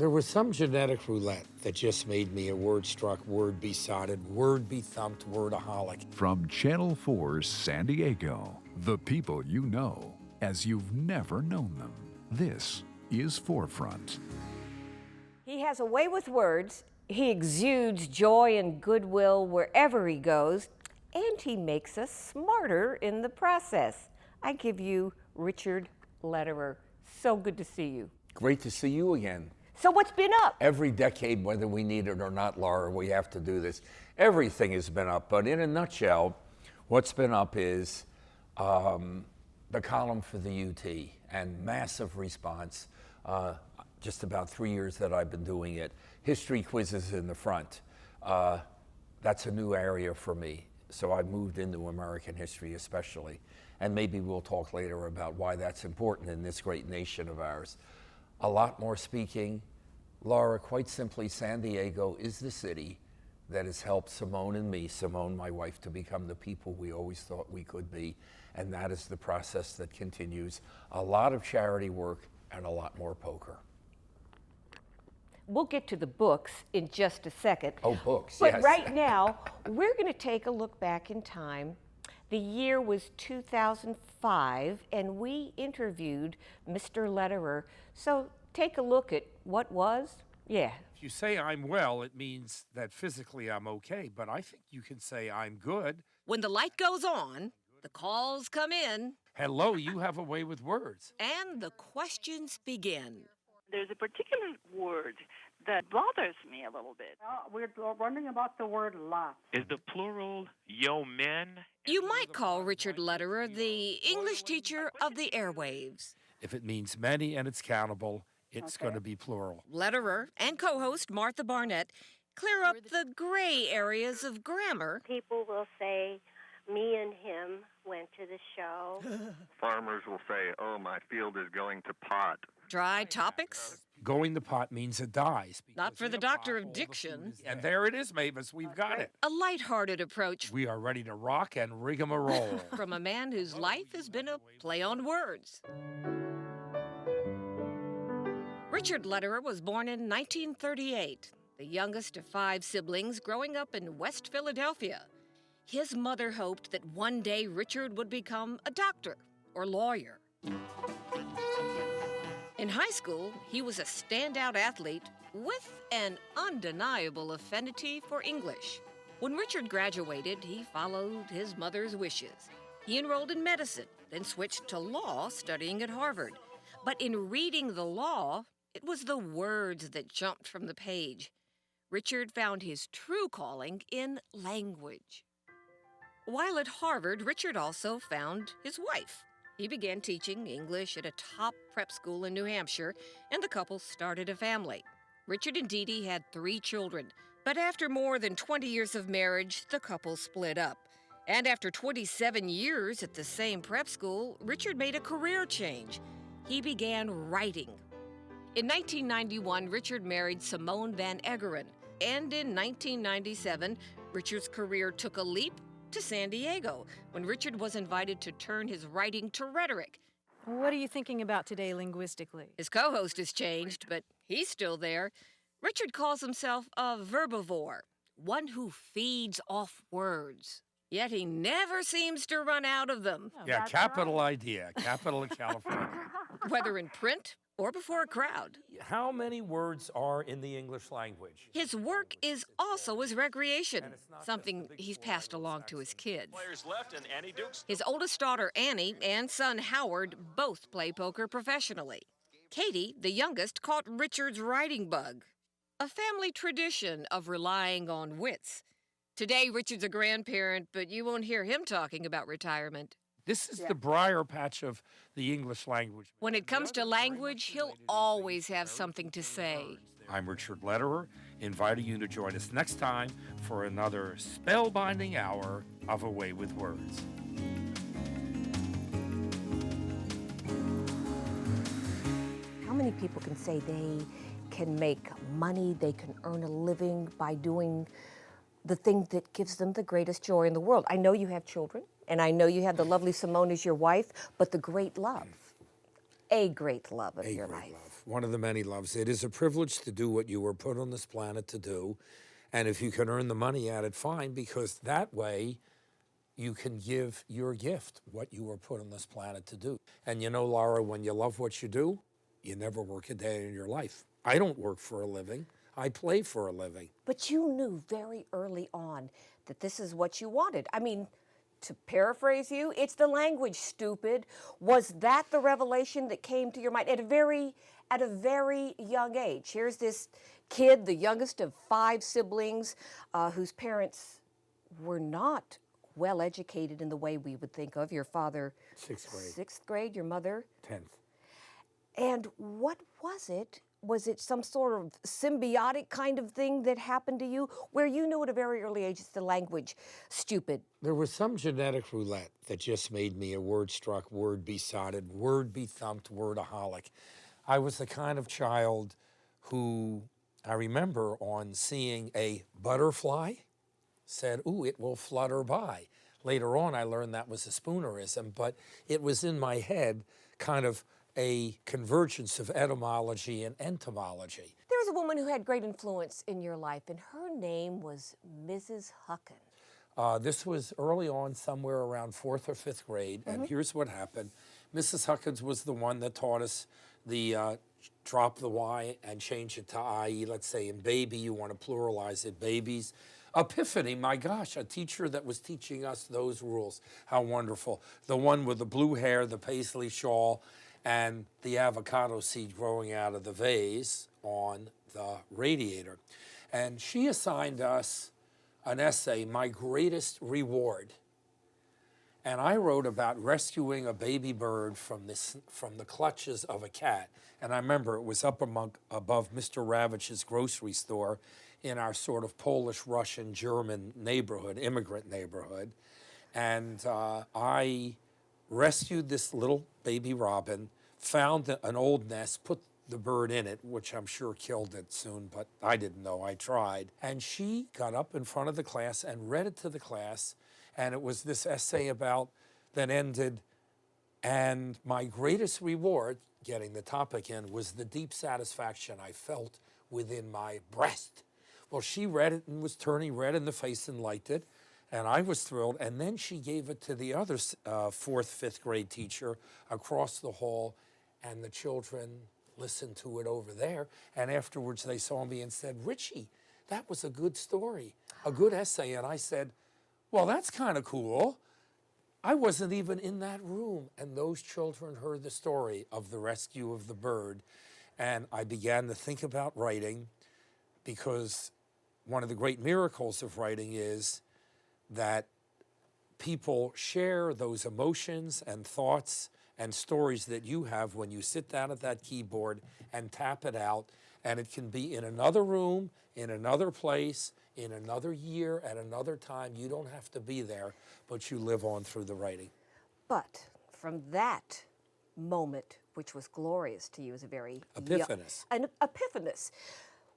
There was some genetic roulette that just made me a word-struck, word-besotted, word-bethumped wordaholic. From Channel 4's San Diego, the people you know as you've never known them. This is Forefront. He has a way with words. He exudes joy and goodwill wherever he goes, and he makes us smarter in the process. I give you Richard Lederer. So good to see you. Great to see you again. So what's been up? Every decade, whether we need it or not, Laura, we have to do this. Everything has been up, but in a nutshell, what's been up is the column for the UT, and massive response. Just about 3 years that I've been doing it. History quizzes in the front. That's a new area for me. So I've moved into American history especially. And maybe we'll talk later about why that's important in this great nation of ours. A lot more speaking. Laura, quite simply, San Diego is the city that has helped Simone and me, Simone, my wife, to become the people we always thought we could be. And that is the process that continues. A lot of charity work and a lot more poker. We'll get to the books in just a second. Oh, books, but yes. But right now, we're going to take a look back in time. The year was 2005, and we interviewed Mr. Lederer. So take a look at what was. Yeah. If you say I'm well, it means that physically I'm okay, but I think you can say I'm good. When the light goes on, the calls come in. Hello, you have a way with words. And the questions begin. There's a particular word that bothers me a little bit. We're wondering about the word lot. Is the plural yeomen? You might call Richard Lederer the English teacher of the airwaves. If it means many and it's countable, it's going to be plural. Lederer and co-host Martha Barnett clear up the gray areas of grammar. People will say, me and him went to the show. Farmers will say, oh, my field is going to pot. Dry topics. Going to pot means it dies. Not for the doctor of diction. And there it is, Mavis. We've got it. A lighthearted approach. We are ready to rock and rigmarole. From a man whose life has been a play on words. Richard Lederer was born in 1938, the youngest of 5 siblings growing up in West Philadelphia. His mother hoped that one day Richard would become a doctor or lawyer. In high school, he was a standout athlete with an undeniable affinity for English. When Richard graduated, he followed his mother's wishes. He enrolled in medicine, then switched to law, studying at Harvard. But in reading the law, it was the words that jumped from the page. Richard found his true calling in language. While at Harvard, Richard also found his wife. He began teaching English at a top prep school in New Hampshire, and the couple started a family. Richard and Dee Dee had 3 children, but after more than 20 years of marriage, the couple split up. And after 27 years at the same prep school, Richard made a career change. He began writing. In 1991, Richard married Simone Van Eggeren, and in 1997, Richard's career took a leap to San Diego, when Richard was invited to turn his writing to rhetoric. What are you thinking about today linguistically? His co-host has changed, but he's still there. Richard calls himself a verbivore, one who feeds off words. Yet he never seems to run out of them. Oh, yeah, capital right. Idea, capital of California. Whether in print or before a crowd. How many words are in the English language? His work is also his recreation, something he's passed along to his kids. His oldest daughter, Annie, and son, Howard, both play poker professionally. Katie, the youngest, caught Richard's writing bug, a family tradition of relying on wits. Today, Richard's a grandparent, but you won't hear him talking about retirement. This is the briar patch of the English language. When it comes to language, he'll always have something to say. I'm Richard Lederer, inviting you to join us next time for another spellbinding hour of A Way with Words. How many people can say they can make money, they can earn a living by doing the thing that gives them the greatest joy in the world? I know you have children. And I know you have the lovely Simone as your wife, but the great love, a great love of your life. one of the many loves. It is a privilege to do what you were put on this planet to do. And if you can earn the money at it, fine, because that way you can give your gift, what you were put on this planet to do. And you know, Laura, when you love what you do, you never work a day in your life. I don't work for a living. I play for a living. But you knew very early on that this is what you wanted. I mean, to paraphrase you, it's the language, stupid. Was that the revelation that came to your mind at a very young age? Here's this kid, the youngest of 5 siblings, whose parents were not well educated in the way we would think of. Your father, 6th grade. 6th grade, your mother? 10th. And what was it? Was it some sort of symbiotic kind of thing that happened to you where you knew at a very early age it's the language, stupid? There was some genetic roulette that just made me a word-struck, word-besotted, word-bethumped wordaholic. I was the kind of child who, I remember on seeing a butterfly, said, ooh, it will flutter by. Later on, I learned that was a Spoonerism, but it was in my head kind of a convergence of etymology and entomology. There was a woman who had great influence in your life, and her name was Mrs. Huckins. This was early on, somewhere around 4th or 5th grade, and here's what happened. Mrs. Huckins was the one that taught us the drop the Y and change it to IE. Let's say in baby, you want to pluralize it, babies. Epiphany, my gosh, a teacher that was teaching us those rules. How wonderful. The one with the blue hair, the paisley shawl, and the avocado seed growing out of the vase on the radiator. And she assigned us an essay, My Greatest Reward. And I wrote about rescuing a baby bird from the clutches of a cat. And I remember it was up above Mr. Ravitch's grocery store in our sort of Polish, Russian, German neighborhood, immigrant neighborhood. And I rescued this little baby robin, found an old nest, put the bird in it, which I'm sure killed it soon, but I didn't know, I tried. And she got up in front of the class and read it to the class, and it was this essay about, that ended, and my greatest reward, getting the topic in, was the deep satisfaction I felt within my breast. Well, she read it and was turning red in the face and liked it. And I was thrilled. And then she gave it to the other 4th, 5th grade teacher across the hall. And the children listened to it over there. And afterwards they saw me and said, Richie, that was a good story, a good essay. And I said, well, that's kind of cool. I wasn't even in that room. And those children heard the story of the rescue of the bird. And I began to think about writing, because one of the great miracles of writing is that people share those emotions and thoughts and stories that you have when you sit down at that keyboard and tap it out. And it can be in another room, in another place, in another year, at another time. You don't have to be there, but you live on through the writing. But from that moment, which was glorious to you as a very Epiphanous. An epiphanous,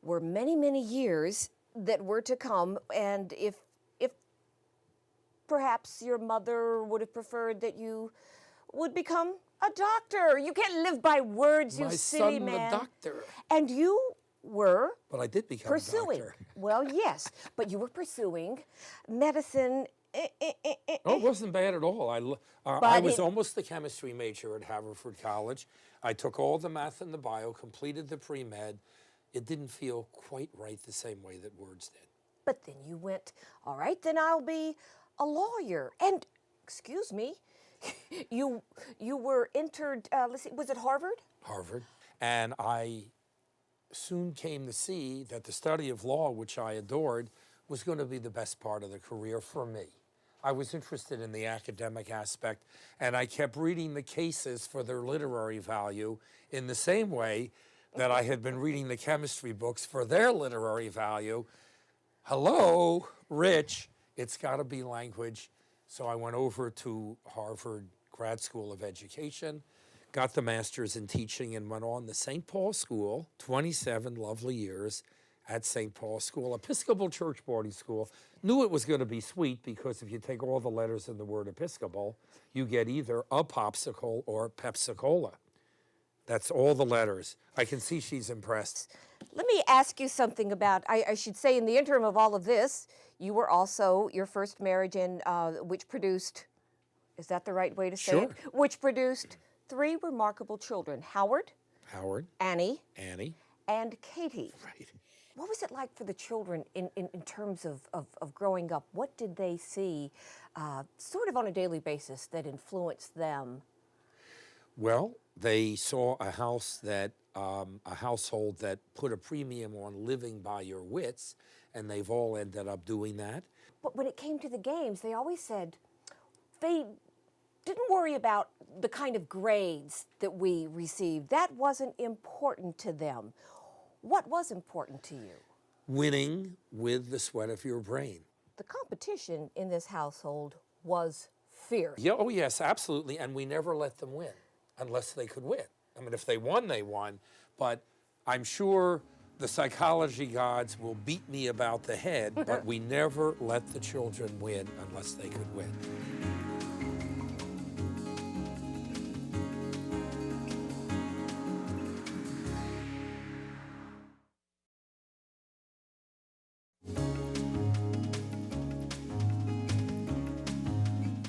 were many, many years that were to come. And if perhaps your mother would have preferred that you would become a doctor. You can't live by words, you silly man. My son, the doctor. And you were But I did become pursuing. a doctor. Well, yes, but you were pursuing medicine. Oh, it wasn't bad at all. I was almost the chemistry major at Haverford College. I took all the math and the bio, completed the pre-med. It didn't feel quite right the same way that words did. But then you went, all right, then I'll be a lawyer. And, excuse me, you were entered, let's see, was it Harvard? Harvard. And I soon came to see that the study of law, which I adored, was going to be the best part of the career for me. I was interested in the academic aspect, and I kept reading the cases for their literary value in the same way that I had been reading the chemistry books for their literary value. Hello, Rich, it's got to be language. So I went over to Harvard Grad School of Education, got the master's in teaching, and went on to St. Paul School, 27 lovely years at St. Paul School, Episcopal Church boarding school. Knew it was going to be sweet, because if you take all the letters in the word Episcopal, you get either a popsicle or Pepsi-Cola. That's all the letters. I can see she's impressed. Let me ask you something about, I should say in the interim of all of this, you were also your first marriage which produced, is that the right way to say it? Which produced 3 remarkable children, Howard, Annie, and Katie. Right. What was it like for the children in terms of growing up? What did they see sort of on a daily basis that influenced them? Well, they saw a household that put a premium on living by your wits, and they've all ended up doing that. But when it came to the games, they always said they didn't worry about the kind of grades that we received. That wasn't important to them. What was important to you? Winning with the sweat of your brain. The competition in this household was fierce. Yeah, oh yes, absolutely, and we never let them win unless they could win. I mean, if they won, they won, but I'm sure the psychology gods will beat me about the head, but we never let the children win unless they could win.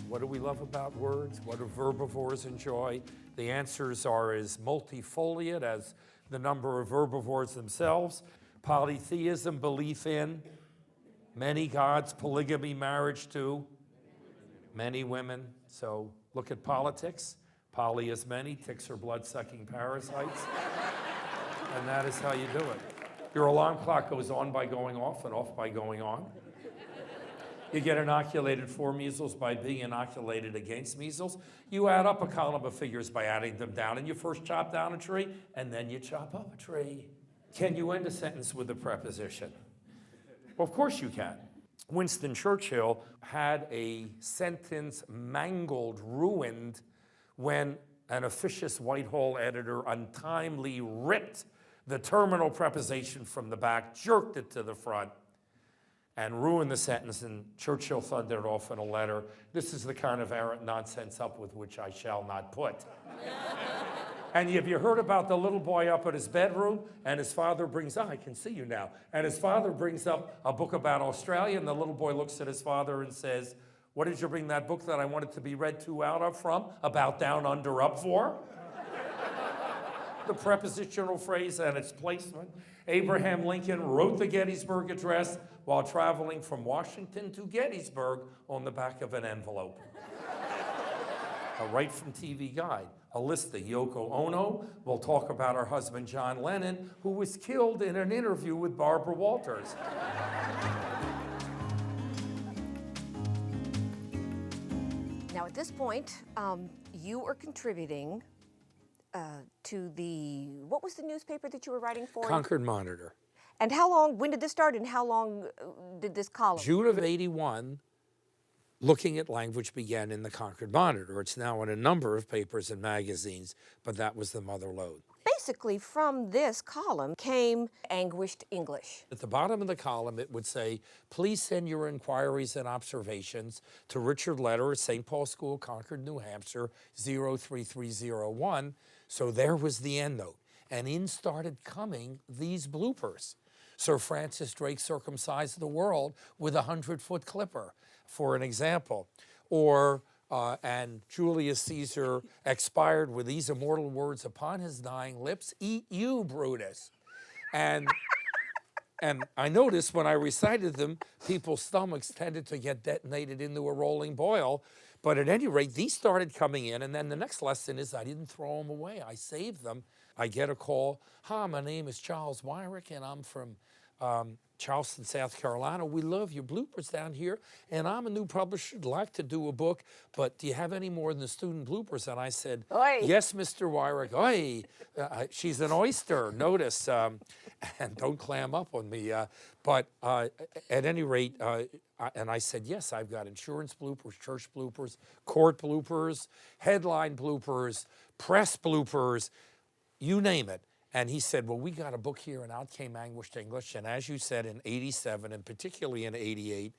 What do we love about words? What do verbivores enjoy? The answers are as multifoliate as the number of herbivores themselves. Polytheism, belief in many gods, polygamy, marriage to many women. So look at politics. Poly is many, ticks are blood-sucking parasites. And that is how you do it. Your alarm clock goes on by going off and off by going on. You get inoculated for measles by being inoculated against measles. You add up a column of figures by adding them down, and you first chop down a tree, and then you chop up a tree. Can you end a sentence with a preposition? Well, of course you can. Winston Churchill had a sentence mangled, ruined, when an officious Whitehall editor untimely ripped the terminal preposition from the back, jerked it to the front, and ruined the sentence, and Churchill thundered off in a letter, "This is the kind of arrant nonsense up with which I shall not put." And have you heard about the little boy up at his bedroom, and his father brings, I can see you now, and his father brings up a book about Australia, and the little boy looks at his father and says, "What did you bring that book that I wanted to be read to out of from, about down under up for?" The prepositional phrase and its placement. Abraham Lincoln wrote the Gettysburg Address while traveling from Washington to Gettysburg on the back of an envelope. A Right from TV Guide. Alista Yoko Ono will talk about her husband John Lennon, who was killed in an interview with Barbara Walters. Now at this point, you are contributing to what was the newspaper that you were writing for? Concord Monitor. And when did this start, and how long did this column? June of '81, Looking at Language began in the Concord Monitor. It's now in a number of papers and magazines, but that was the mother lode. Basically, from this column came Anguished English. At the bottom of the column, it would say, "Please send your inquiries and observations to Richard Lederer, St. Paul School, Concord, New Hampshire, 03301. So there was the end note. And in started coming these bloopers. Sir Francis Drake circumcised the world with a 100-foot clipper, for an example. Or, and Julius Caesar expired with these immortal words upon his dying lips, "Eat you, Brutus." And I noticed when I recited them, people's stomachs tended to get detonated into a rolling boil. But at any rate, these started coming in, and then the next lesson is I didn't throw them away. I saved them. I get a call. "Hi, my name is Charles Wyrick, and I'm from Charleston, South Carolina. We love your bloopers down here, and I'm a new publisher. I'd like to do a book, but do you have any more than the student bloopers?" And I said, "Oi." "Yes, Mr. Wyrick." "Oi." She's an oyster, notice, and don't clam up on me. But at any rate, and I said, "Yes, I've got insurance bloopers, church bloopers, court bloopers, headline bloopers, press bloopers, you name it." And he said, "Well, we got a book here," and out came Anguished English. And as you said, in '87, and particularly in '88,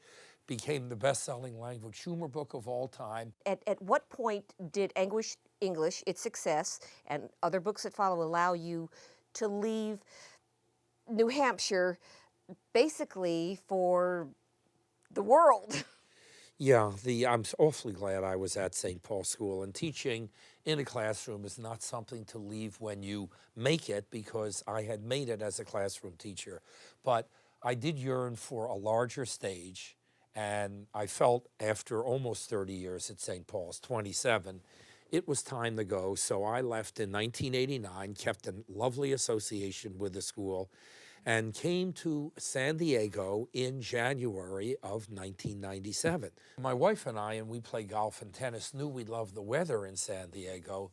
became the best-selling language humor book of all time. At what point did English, its success, and other books that follow allow you to leave New Hampshire basically for the world? Yeah, I'm awfully glad I was at St. Paul School, and teaching in a classroom is not something to leave when you make it, because I had made it as a classroom teacher. But I did yearn for a larger stage, and I felt after almost 30 years at St. Paul's, 27, it was time to go. So I left in 1989, kept a lovely association with the school, and came to San Diego in January of 1997. My wife and I, and we play golf and tennis, knew we loved the weather in San Diego.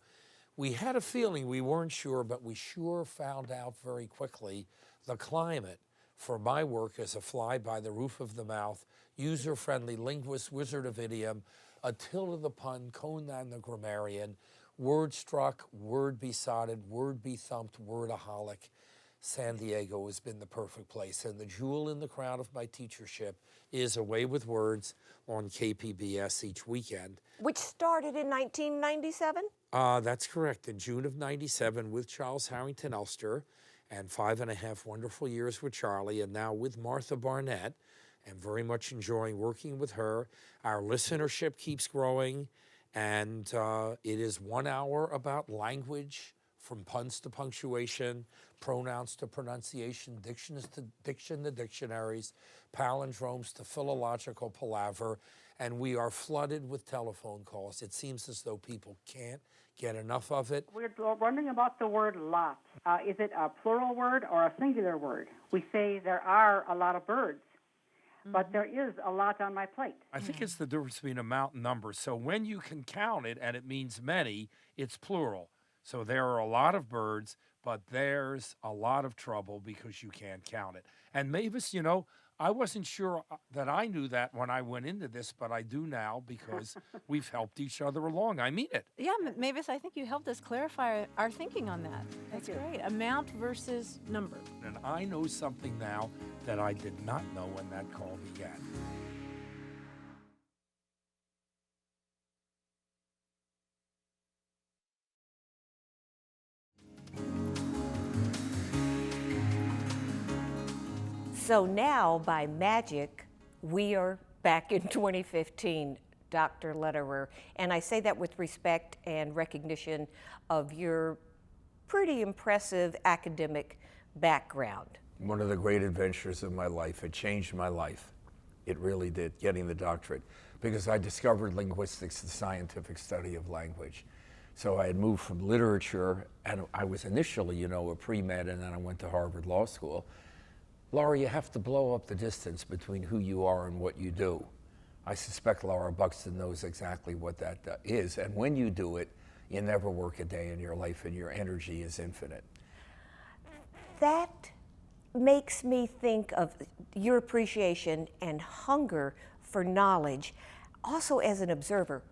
We had a feeling, we weren't sure, but we sure found out very quickly the climate for my work as a fly by the roof of the mouth, user-friendly linguist, wizard of idiom, Attila the pun, Conan the grammarian, word struck, word besotted, word bethumped, wordaholic. San Diego has been the perfect place, and the jewel in the crown of my teachership is A Way with Words on KPBS each weekend. Which started in 1997? That's correct, in June of 97 with Charles Harrington Elster, and 5.5 wonderful years with Charlie, and now with Martha Barnett, and very much enjoying working with her. Our listenership keeps growing, and it is 1 hour about language, from puns to punctuation, pronouns to pronunciation, diction to dictionaries, palindromes to philological palaver, and we are flooded with telephone calls. It seems as though people can't get enough of it. We're wondering about the word lot. Is it a plural word or a singular word? We say there are a lot of birds, but there is a lot on my plate. I think it's the difference between amount and number. So when you can count it and it means many, it's plural. So there are a lot of birds, but there's a lot of trouble because you can't count it. And Mavis, you know, I wasn't sure that I knew that when I went into this, but I do now because we've helped each other along. I mean it. Yeah, Mavis, I think you helped us clarify our thinking on that. That's great. Amount versus number. And I know something now that I did not know when that call began. So now, by magic, we are back in 2015, Dr. Lederer. And I say that with respect and recognition of your pretty impressive academic background. One of the great adventures of my life. It changed my life. It really did, getting the doctorate, because I discovered linguistics, the scientific study of language. So I had moved from literature, and I was initially, you know, a pre-med, and then I went to Harvard Law School. Laura, you have to blow up the distance between who you are and what you do. I suspect Laura Buxton knows exactly what that is, and when you do it, you never work a day in your life, and your energy is infinite. That makes me think of your appreciation and hunger for knowledge, also as an observer.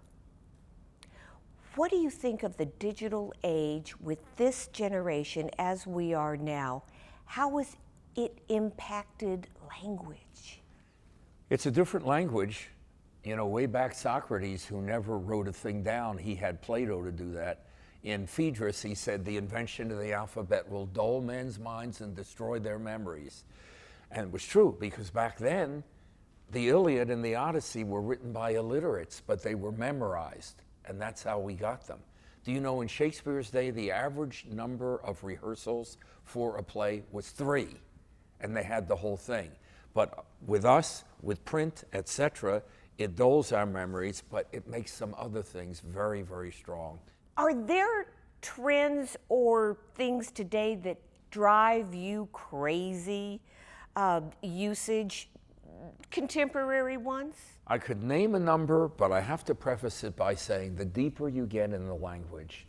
What do you think of the digital age with this generation as we are now? How has it impacted language? It's a different language. You know, way back Socrates, who never wrote a thing down, he had Plato to do that. In Phaedrus, he said, the invention of the alphabet will dull men's minds and destroy their memories. And it was true, because back then, the Iliad and the Odyssey were written by illiterates, but they were memorized, and that's how we got them. Do you know in Shakespeare's day, the average number of rehearsals for a play was 3, and they had the whole thing. But with us, with print, etc., it dulls our memories, but it makes some other things very, very strong. Are there trends or things today that drive you crazy? Usage, contemporary ones? I could name a number, but I have to preface it by saying the deeper you get in the language,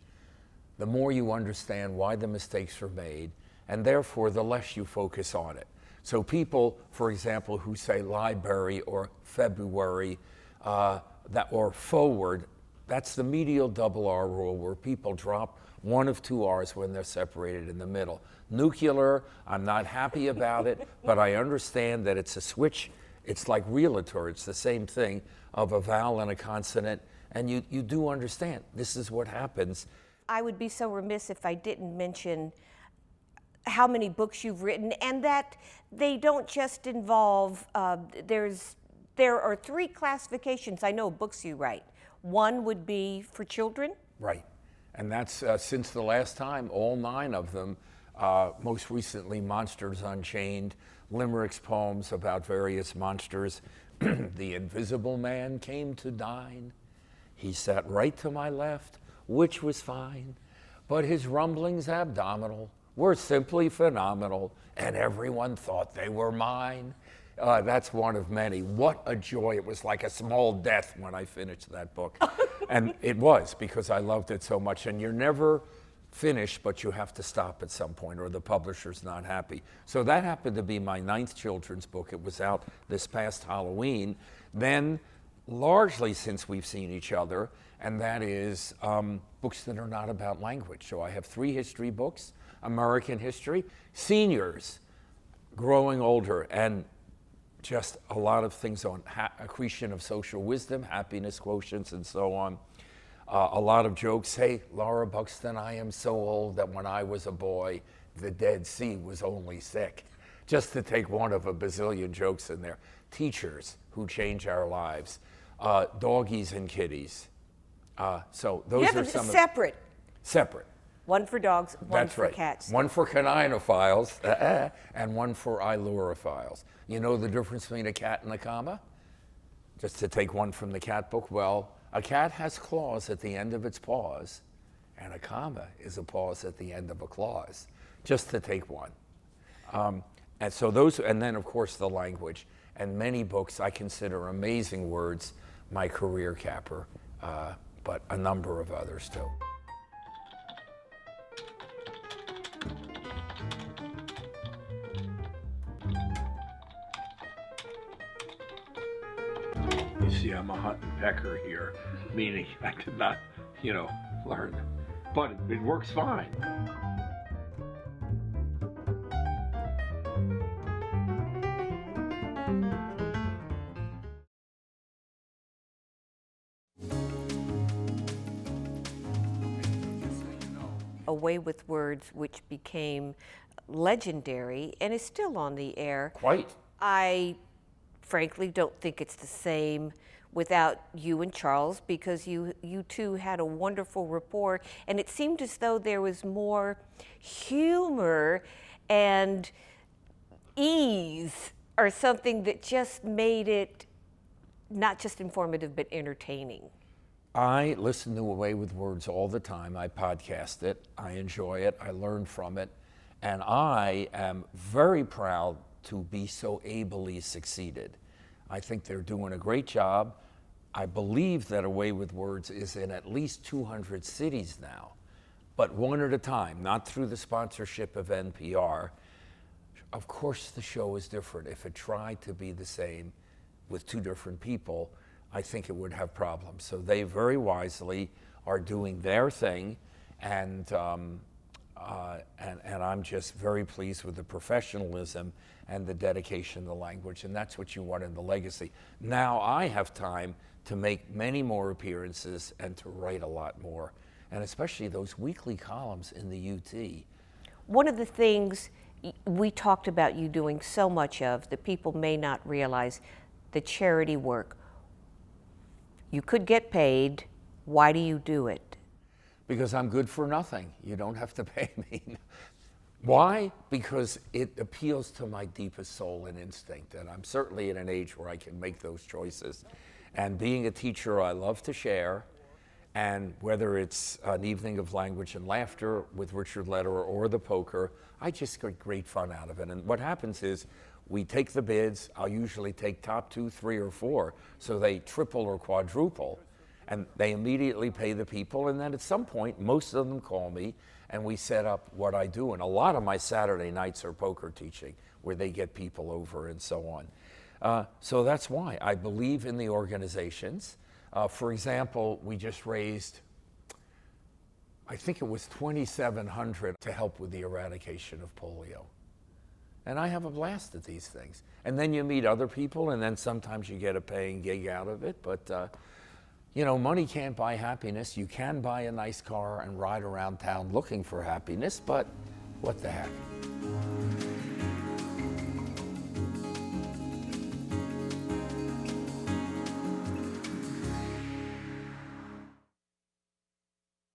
the more you understand why the mistakes are made, and therefore the less you focus on it. So people, for example, who say library or February or forward, that's the medial double R rule, where people drop one of 2 R's when they're separated in the middle. Nuclear, I'm not happy about it, but I understand that it's a switch It's like realtor. It's the same thing of a vowel and a consonant, and you do understand this is what happens. I would be so remiss if I didn't mention how many books you've written, and that they don't just involve, there are 3 classifications I know of books you write. One would be for children. Right. And that's since the last time, all 9 of them, most recently Monsters Unchained, limericks, poems about various monsters. The invisible man came to dine. He sat right to my left, which was fine, but his rumblings abdominal were simply phenomenal, and everyone thought they were mine. That's one of many. What a joy. It was like a small death when I finished that book. And it was, because I loved it so much. And you're never finished, but you have to stop at some point, or the publisher's not happy. So that happened to be my 9th children's book. It was out this past Halloween. Then, largely since we've seen each other, and that is books that are not about language. So I have 3 history books, American history, seniors, growing older, and just a lot of things on accretion of social wisdom, happiness quotients, and so on. A lot of jokes. Hey, Laura Buxton, I am so old that when I was a boy, the Dead Sea was only sick. Just to take one of a bazillion jokes in there. Teachers who change our lives. Doggies and kitties. So those are some separate. Separate. One for dogs, one That's for right. cats. One for caninophiles and one for ilurophiles. You know the difference between a cat and a comma? Just to take one from the cat book, well, a cat has claws at the end of its paws, and a comma is a pause at the end of a clause, just to take one. And so those, and then of course the language, and many books I consider amazing words, my career capper, but a number of others too. You see, I'm a hunt and pecker here, meaning I could not, learn, but it works fine. A Way with Words, which became legendary and is still on the air. Quite. I frankly don't think it's the same without you and Charles, because you two had a wonderful rapport, and it seemed as though there was more humor and ease, or something that just made it not just informative but entertaining. I listen to A Way with Words all the time. I podcast it. I enjoy it. I learn from it. And I am very proud to be so ably succeeded. I think they're doing a great job. I believe that A Way with Words is in at least 200 cities now, but one at a time, not through the sponsorship of NPR. Of course, the show is different. If it tried to be the same with 2 different people, I think it would have problems. So they very wisely are doing their thing, and I'm just very pleased with the professionalism and the dedication to the language, and that's what you want in the legacy. Now I have time to make many more appearances and to write a lot more, and especially those weekly columns in the UT. One of the things we talked about you doing so much of that people may not realize, the charity work. You could get paid. Why do you do it? Because I'm good for nothing. You don't have to pay me. Why? Because it appeals to my deepest soul and instinct, and I'm certainly at an age where I can make those choices. And being a teacher, I love to share, and whether it's an evening of language and laughter with Richard Lederer or the poker, I just get great fun out of it. And what happens is we take the bids. I'll usually take top 2, 3, or 4, so they triple or quadruple, and they immediately pay the people. And then at some point, most of them call me, and we set up what I do. And a lot of my Saturday nights are poker teaching, where they get people over and so on. So that's why I believe in the organizations. For example, we just raised, I think it was $2,700 to help with the eradication of polio. And I have a blast at these things. And then you meet other people, and then sometimes you get a paying gig out of it. But, you know, money can't buy happiness. You can buy a nice car and ride around town looking for happiness, but what the heck?